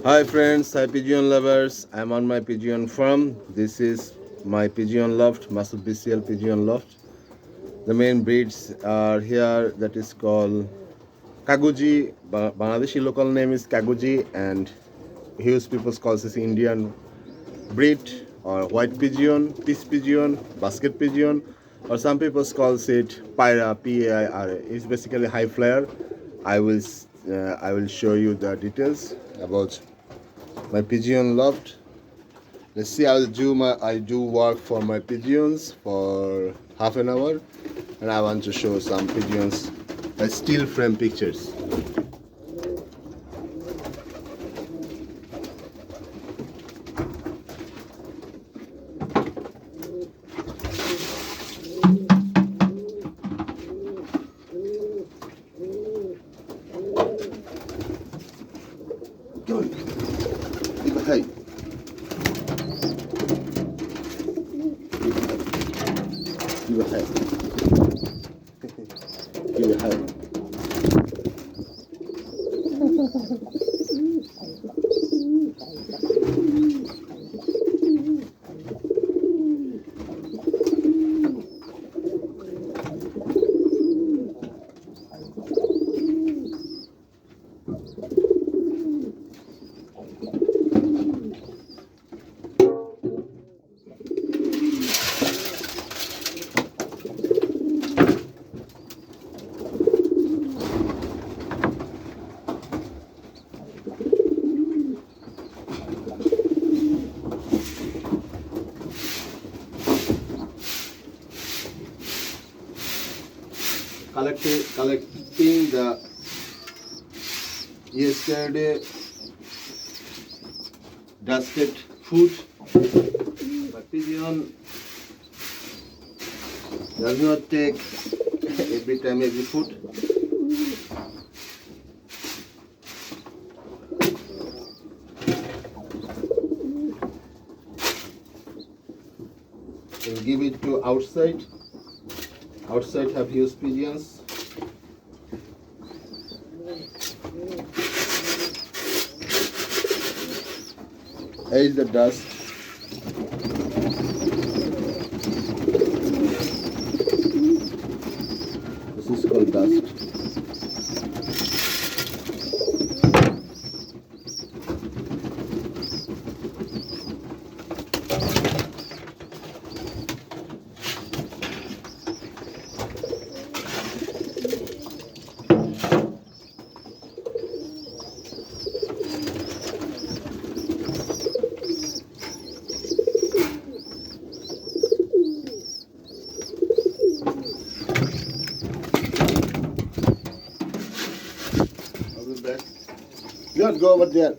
Hi friends, hi pigeon lovers. I'm on my pigeon farm. This is my pigeon loft, MasudBCL Pigeon Loft. The main breeds are here, that is called Kaguji. Bangladeshi local name is Kaguji, and Hughes people calls this Indian breed, or white pigeon, peace pigeon, basket pigeon, or some people calls it Pyra, Paira. It's basically high flyer. I will I will show you the details about my pigeon loft. Let's see. I do work for my pigeons for half an hour, and I want to show some pigeons still frame pictures. Come on, give a hey, give a hey, give a hey. Collecting the yesterday dusted food. But pigeon does not take every time every food. And give it to outside. Outside have used pigeons. Here is the dust. This is called dust. Back. Don't go over there.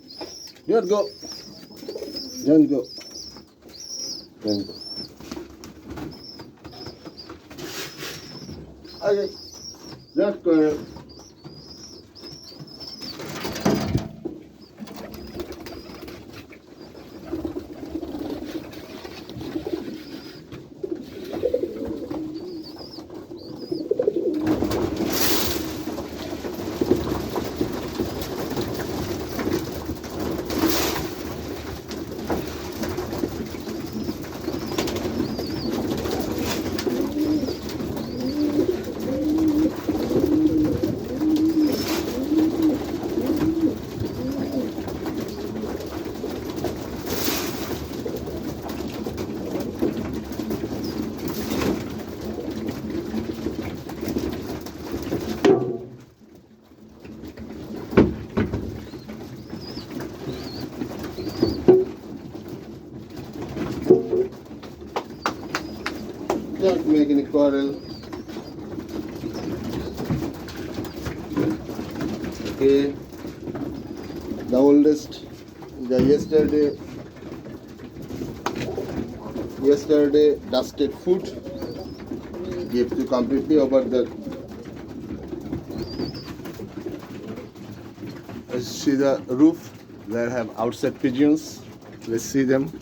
Don't go. Don't go. Don't go. Okay. Don't go. Don't make any quarrel. Okay. The oldest, the yesterday dusted food. Give to completely over the. Let's see the roof. There have outside pigeons. Let's see them.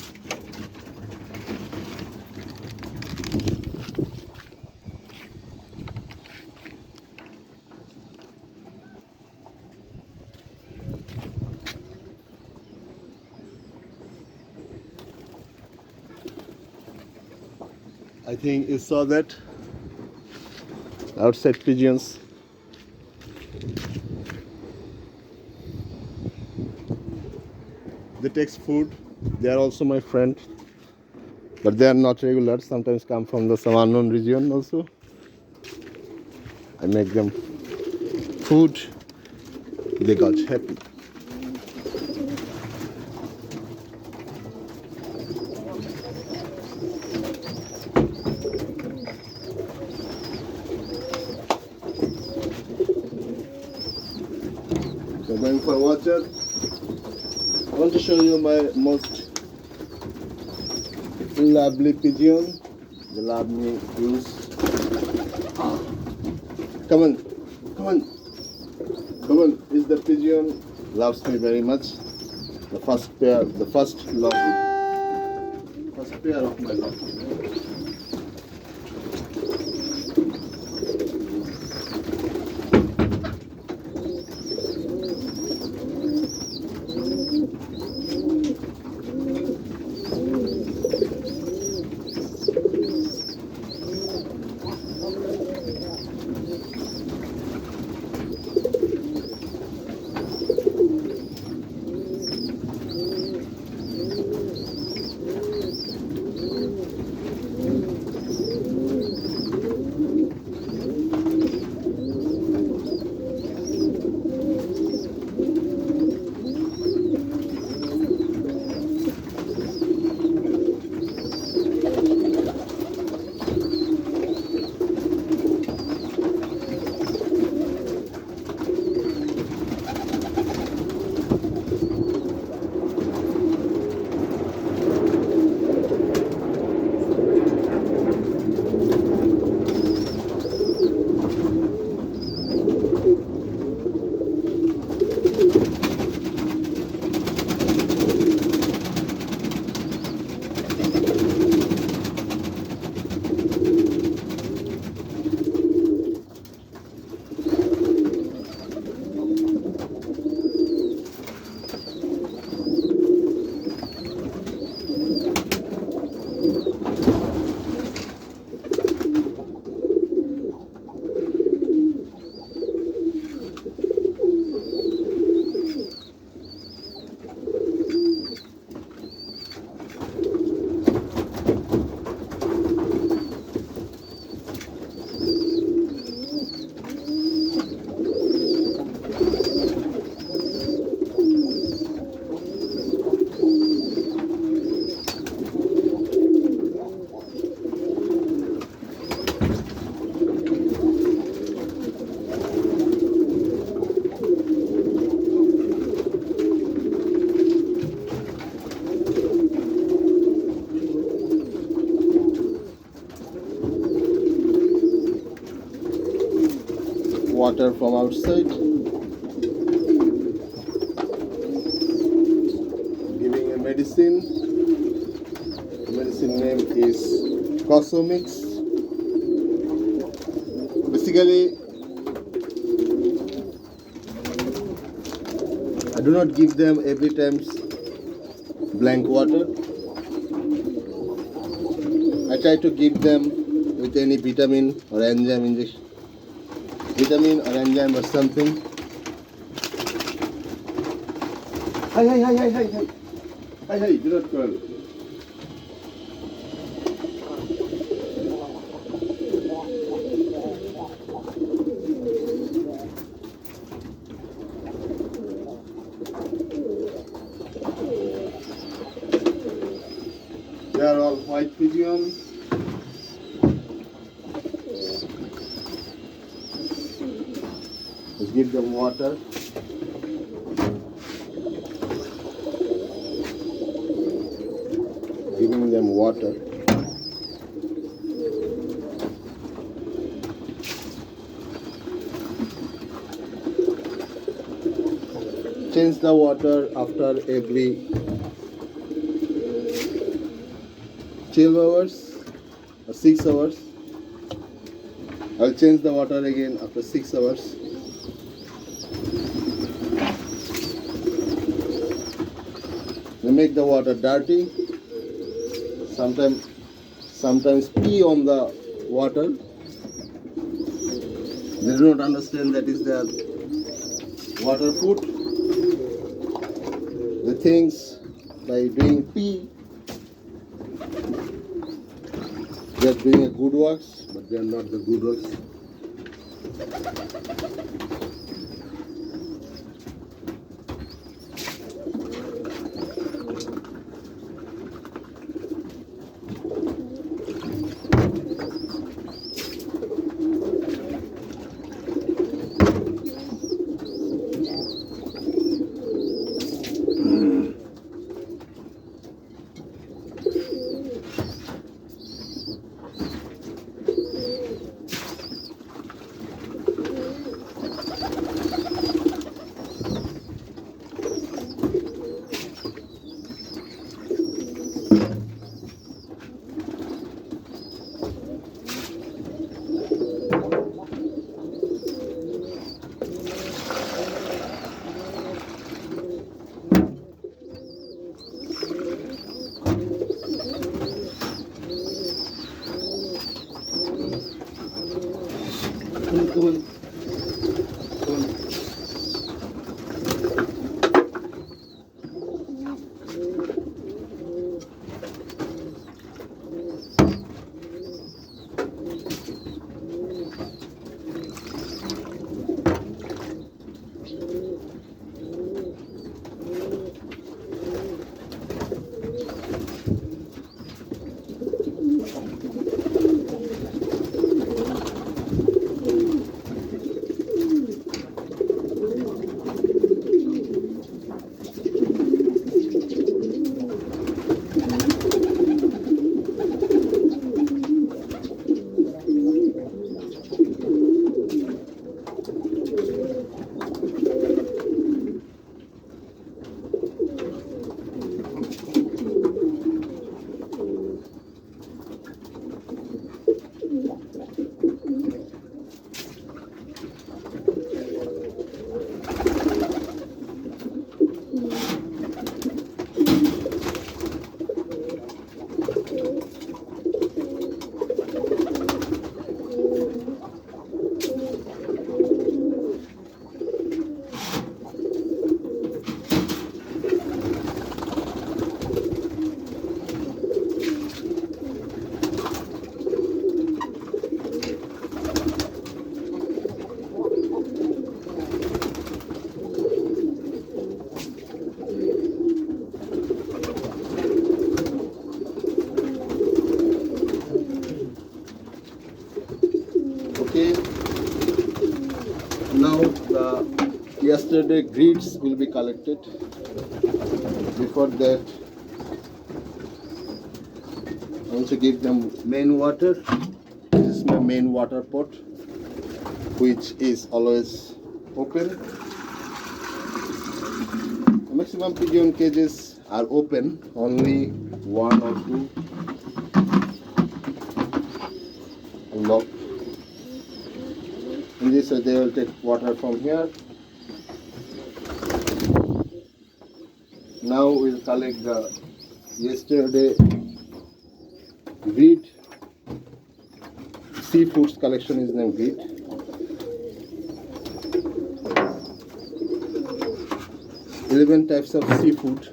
I think you saw that. Outside pigeons. They take food. They are also my friend, but they are not regular. Sometimes come from some unknown region also. I make them food. They got happy. So going for water. I want to show you my most lovely pigeon. They love me use. Come on, come on, come on. Is the pigeon loves me very much. The first pair, the first love, first pair of my love. Water from outside, giving a medicine. The medicine name is Cosmix. Basically, I do not give them every time blank water. I try to give them with any vitamin or enzyme injection. Vitamin or enzyme or something. Hi, do not call. They are all white pigeons. Let's give them water. Giving them water. Change the water after every 12 hours or 6 hours. I'll change the water again after 6 hours. We make the water dirty. Sometimes sometimes pee on the water. They do not understand that is their water food. They think by doing pee they are doing a good works, but they are not the good works. Come on. Okay, now the yesterday greets will be collected. Before that, I want to give them main water. This is my main water pot, which is always open. The maximum pigeon cages are open, only one or two are locked. In this way, they will take water from here. Now we'll collect the yesterday breed. Seafoods collection is named breed. Eleven types of seafood.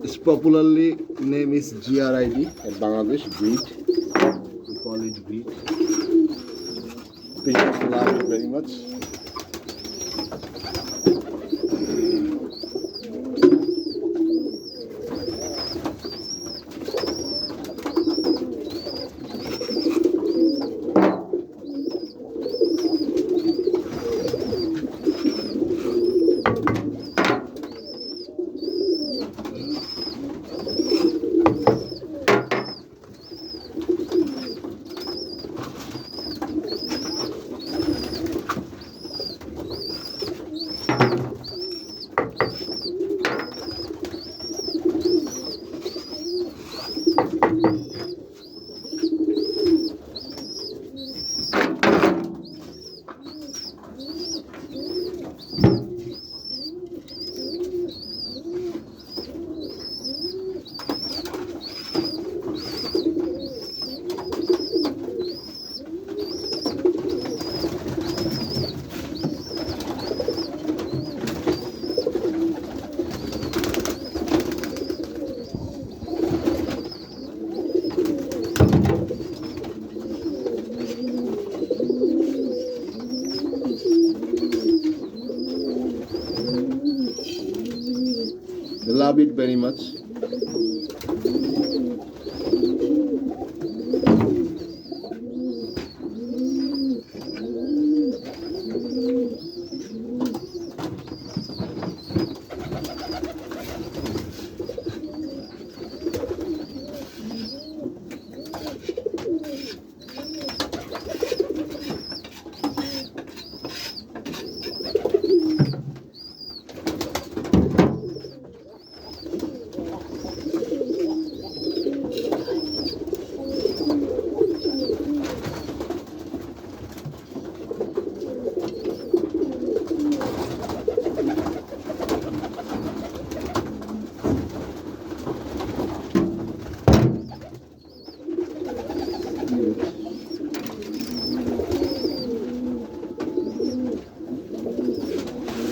Its popularly name is GRID at Bangladesh breed. We call it breed. Pigeons love it very much. love it very much.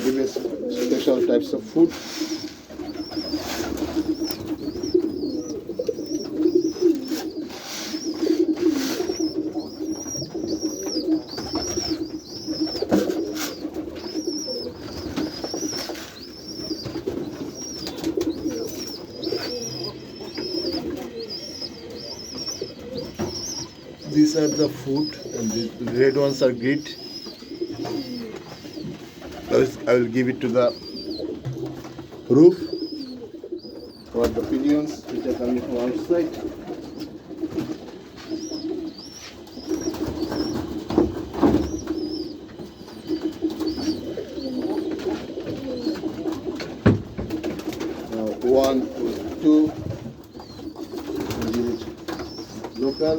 Give us special types of food. These are the food, and the red ones are grit. I will give it to the roof for the pigeons which are coming from outside. Now 1, 2, we'll give it local.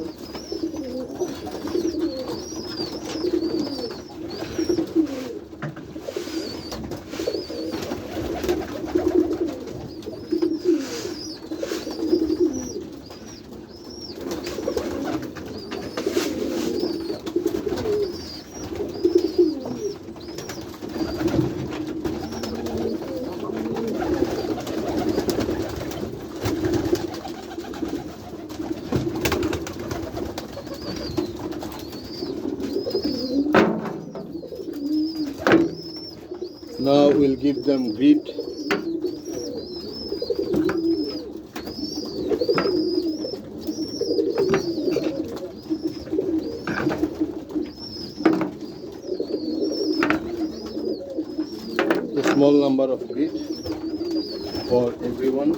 Now we'll give them grit. A small number of grit for everyone.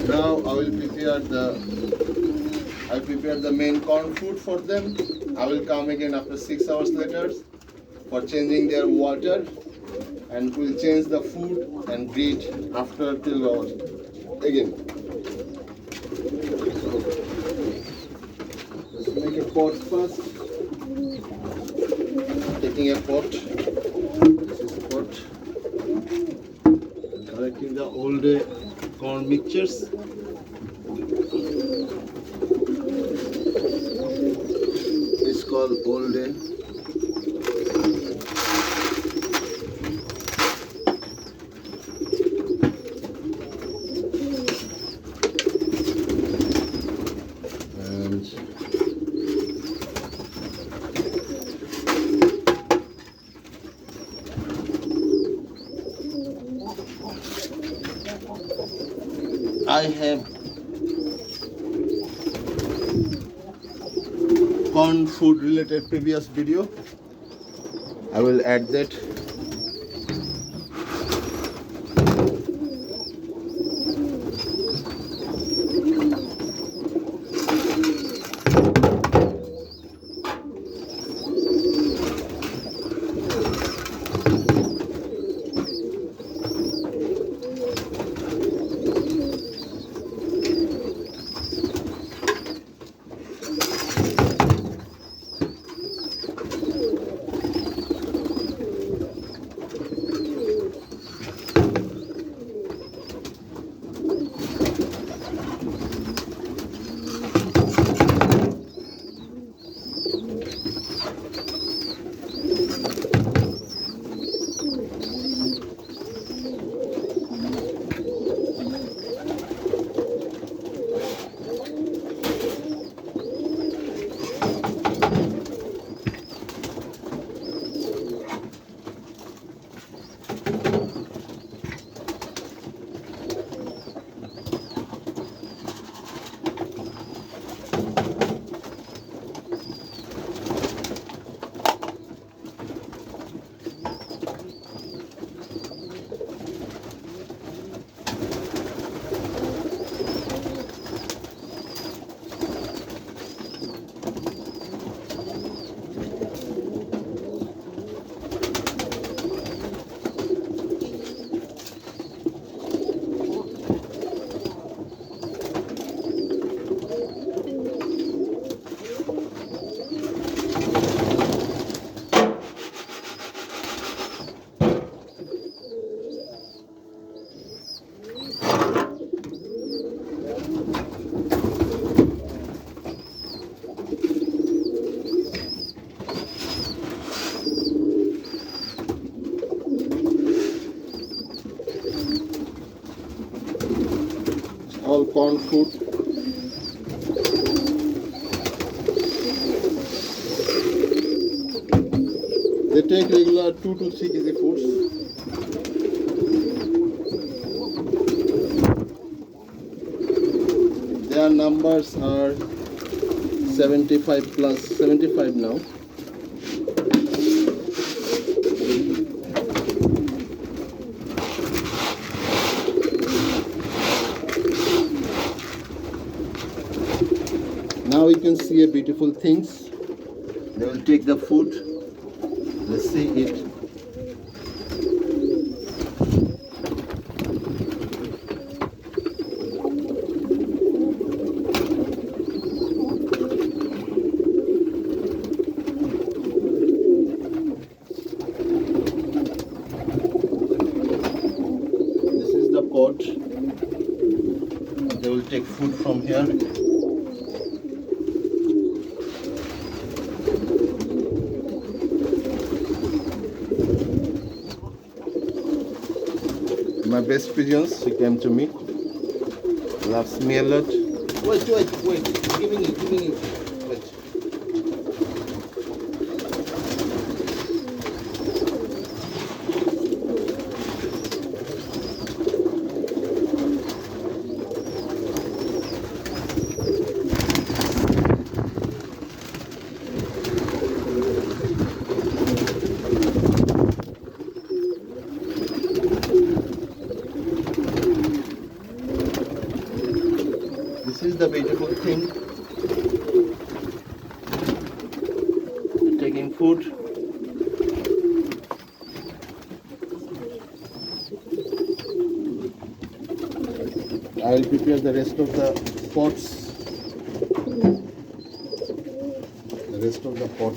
Now I prepare the main corn food for them. I will come again after 6 hours later for changing their water, and we'll change the food and breed after 12 hours again. Let's make a pot first. Taking a pot. This is a pot. Collecting the old corn mixtures. It's called old day. I have corn food related previous video. I will add that. All corn food. They take regular 2 to 3 kg foods. Their numbers are 75 plus 75 now. Now you can see a beautiful things. They will take the food. Let's see it. This is the pot. They will take food from here. My best pigeons, she came to me. Loves me a lot. Wait. Giving it. Wait. is the beautiful thing. Taking food. I will prepare the rest of the pots. The rest of the pot.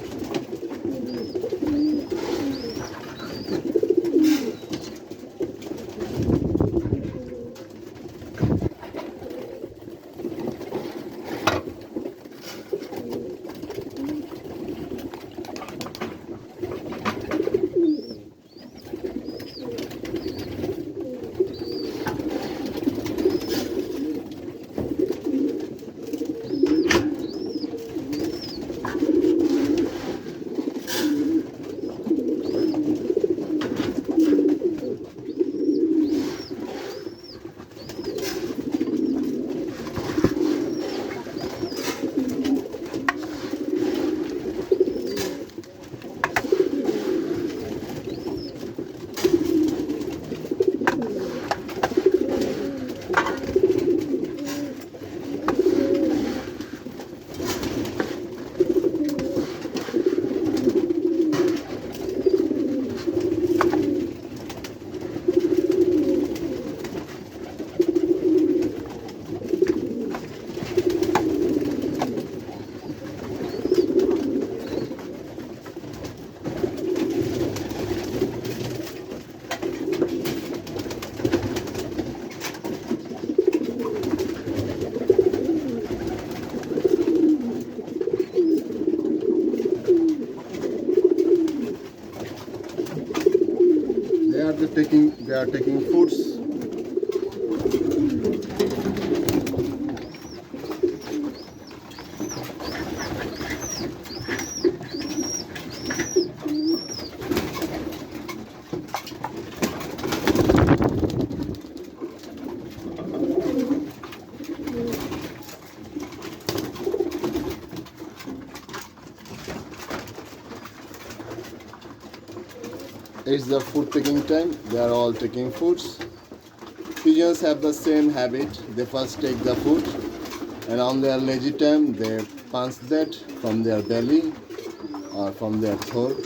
They are taking foods. It's the food taking time. They are all taking foods. Pigeons have the same habit. They first take the food, and on their lazy time they punch that from their belly or from their throat.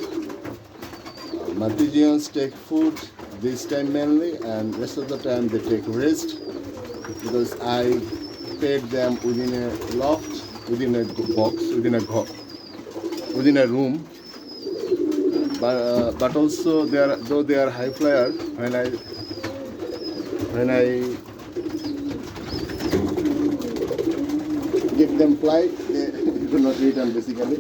My pigeons take food this time mainly, and rest of the time they take rest because I fed them within a loft, within a box, within a room. But also though they are high flyer, when I give them fly, they do not return basically.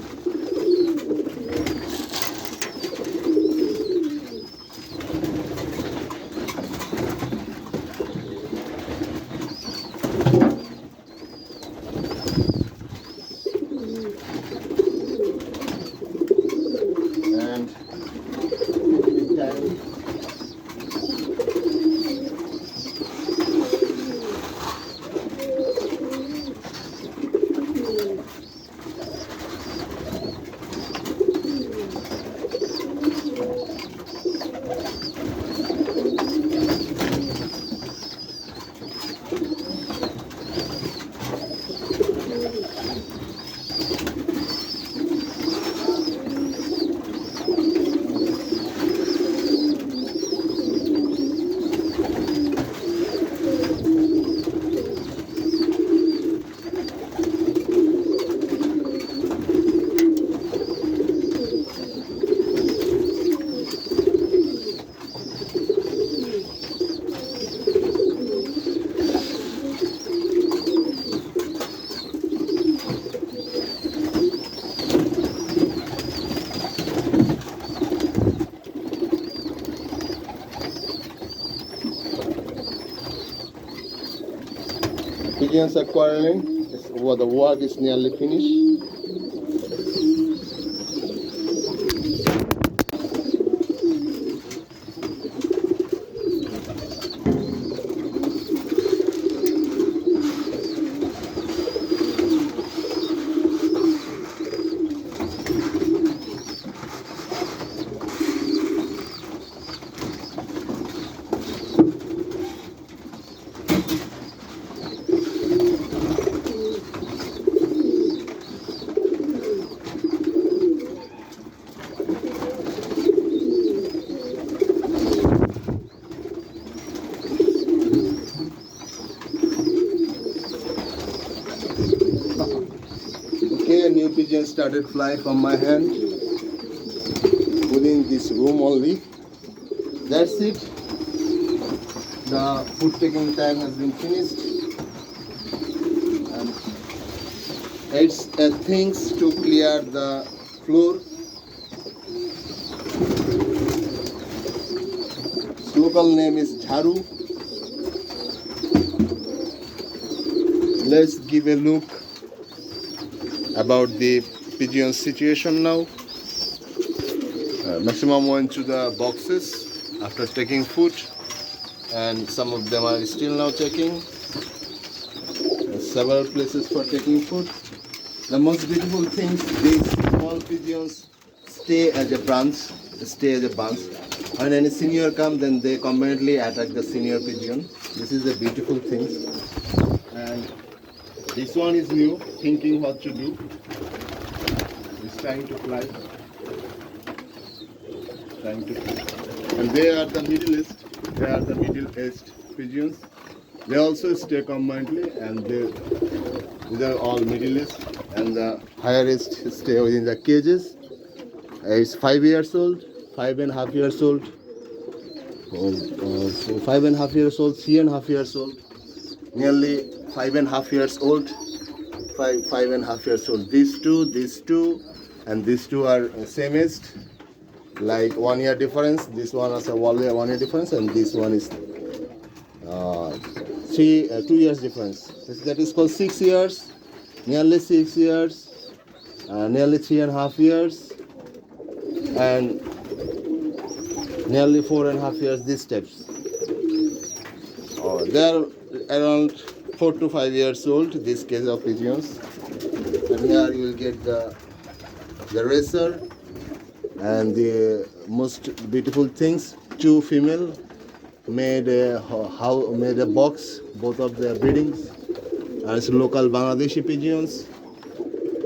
Pigeons are quarreling. The work is nearly finished. Okay, a new pigeon started flying from my hand within this room only. That's it. The food taking time has been finished. And it's things to clear the floor. Its local name is Jharu. Let's give a look about the pigeon situation now. Maximum went to the boxes after taking food, and some of them are still now taking. Several places for taking food. The most beautiful thing, these small pigeons stay as a bunch. When any senior come, then they conveniently attack the senior pigeon. This is the beautiful thing. And this one is new, thinking what to do. It's trying to fly. And they are the middle-aged pigeons. They also stay conveniently, and these are all middle-aged, and the higher-aged stay within the cages. It's 5 years old, 5.5 years old, 5.5 years old, 3.5 years old, nearly 5.5 years old, 5.5 years old. These two, and these two are same age, like 1 year difference. This one has a 1 year difference, and this one is 2 years difference. That is called 6 years, nearly 6 years, nearly 3.5 years, and nearly 4.5 years. These steps. They are around 4 to 5 years old. This case of pigeons, and here you will get the racer. And the most beautiful things, two female made a box, both of their breedings. And it's local Bangladeshi pigeons,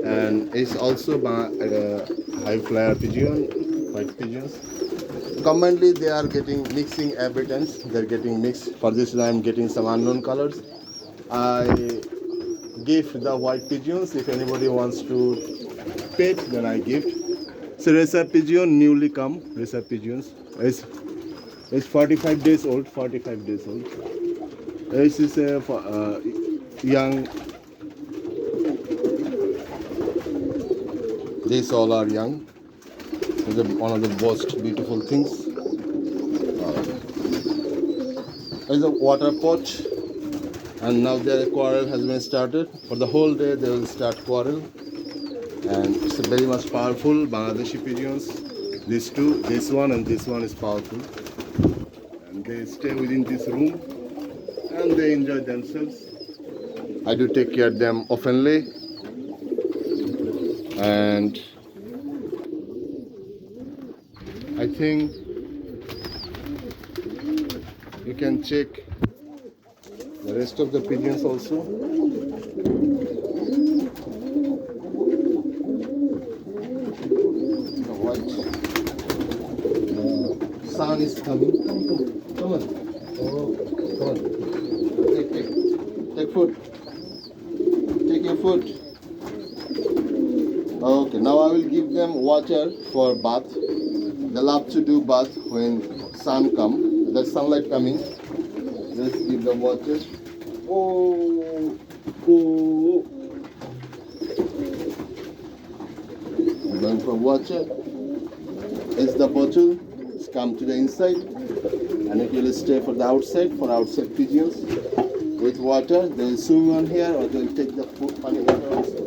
and it's also high flyer pigeon, white pigeons. Commonly they are getting mixing inhabitants. They're getting mixed. For this I am getting some unknown colors. I give the white pigeons. If anybody wants to pet, then I give. So racer pigeon, newly come racer pigeons. It's 45 days old. 45 days old. This is a young. These all are young. It's one of the most beautiful things. There's a water pot, and now their quarrel has been started. For the whole day, they will start quarrel. And it's very much powerful Bangladeshi pigeons. These two, this one and this one is powerful, and they stay within this room and they enjoy themselves. I do take care of them oftenly, and I think you can check the rest of the pigeons also. Sun is coming. Come on. Oh, come on. Take food. Take your food. Okay, now I will give them water for bath. They love to do bath when sun come. There's sunlight coming. Just give them water. Oh. I'm going for water. It's the bottle. Come to the inside, and it will stay for the outside, for outside pigeons. With water, they will swim on here, or they will take the food, funny water also.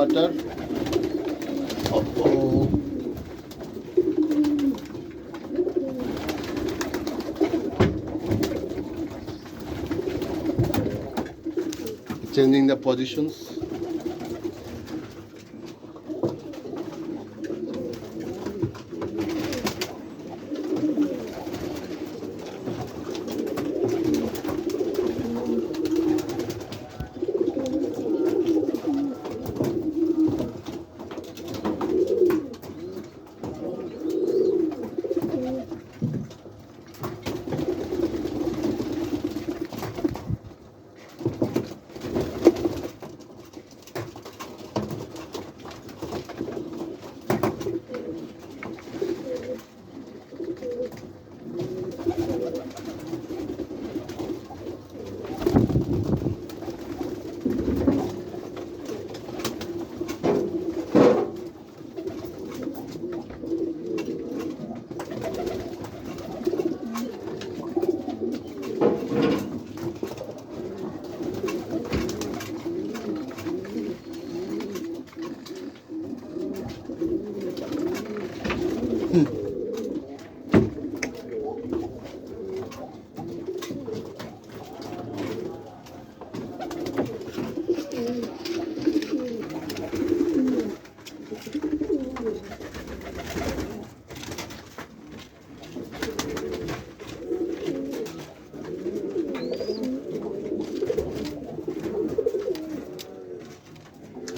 water. Oh. Changing the positions.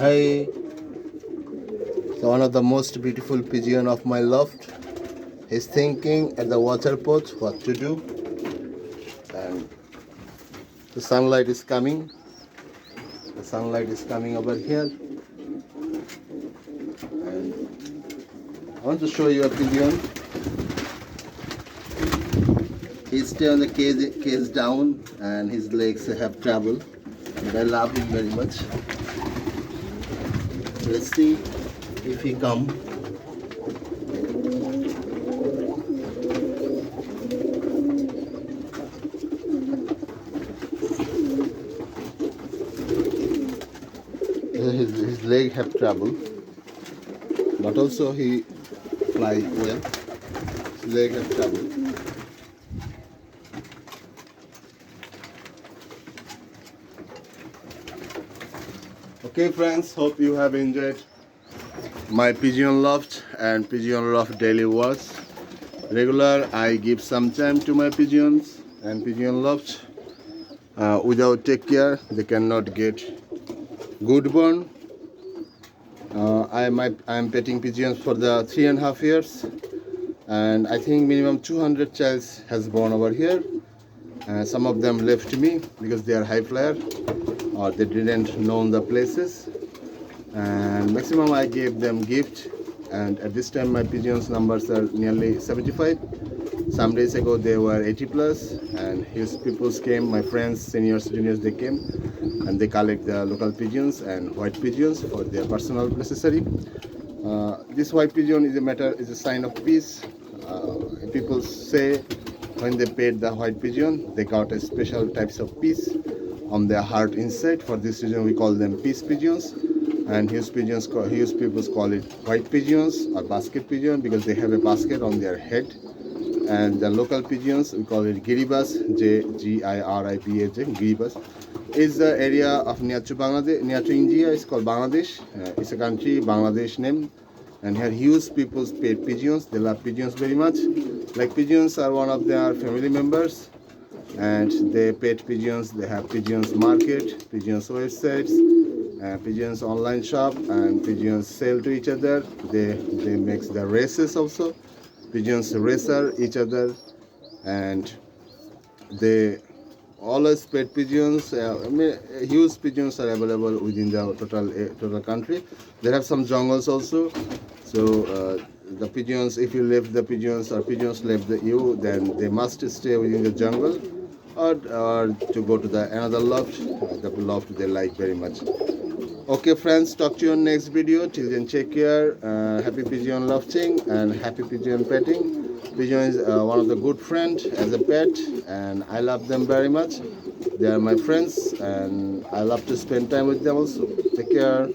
Hi. So one of the most beautiful pigeon of my loft. He's thinking at the water pot what to do, and the sunlight is coming. The sunlight is coming over here, and I want to show you a pigeon. He stay on the cage down, and his legs have trouble, but I love him very much. Let's see if he come. His leg have trouble, but also he fly well. His leg have trouble. Okay friends, hope you have enjoyed my Pigeon Loft and Pigeon Loft daily walks. Regular, I give some time to my pigeons and Pigeon Loft. Without take care, they cannot get good born. I'm petting pigeons for the 3.5 years, and I think minimum 200 childs has born over here. Some of them left me because they are high flyer or they didn't know the places, and maximum I gave them gift. And at this time my pigeons numbers are nearly 75. Some days ago they were 80 plus, and his people came, my friends, seniors, juniors, they came and they collect the local pigeons and white pigeons for their personal necessary. This white pigeon is a sign of peace. People say when they pet the white pigeon, they got a special types of peace on their heart inside. For this reason we call them peace pigeons. And his people call it white pigeons or basket pigeon because they have a basket on their head. And the local pigeons, we call it giribas, Giribas. Giribas is the area of near to Bangladesh, near to India. It's called Bangladesh. It's a country, Bangladesh name. And here huge people pet pigeons. They love pigeons very much. Like pigeons are one of their family members, and they pet pigeons. They have pigeons market, pigeons websites, pigeons online shop, and pigeons sell to each other. They make the races also. Pigeons racer each other, and they always pet pigeons. Huge pigeons are available within the total country. They have some jungles also. So the pigeons, if you leave the pigeons or pigeons leave you, then they must stay within the jungle, or to go to the another loft, the loft they like very much. Okay friends, talk to you in next video. Till then, take care. Happy pigeon lofting and happy pigeon petting. Pigeon is one of the good friend as a pet, and I love them very much. They are my friends, and I love to spend time with them also. Take care.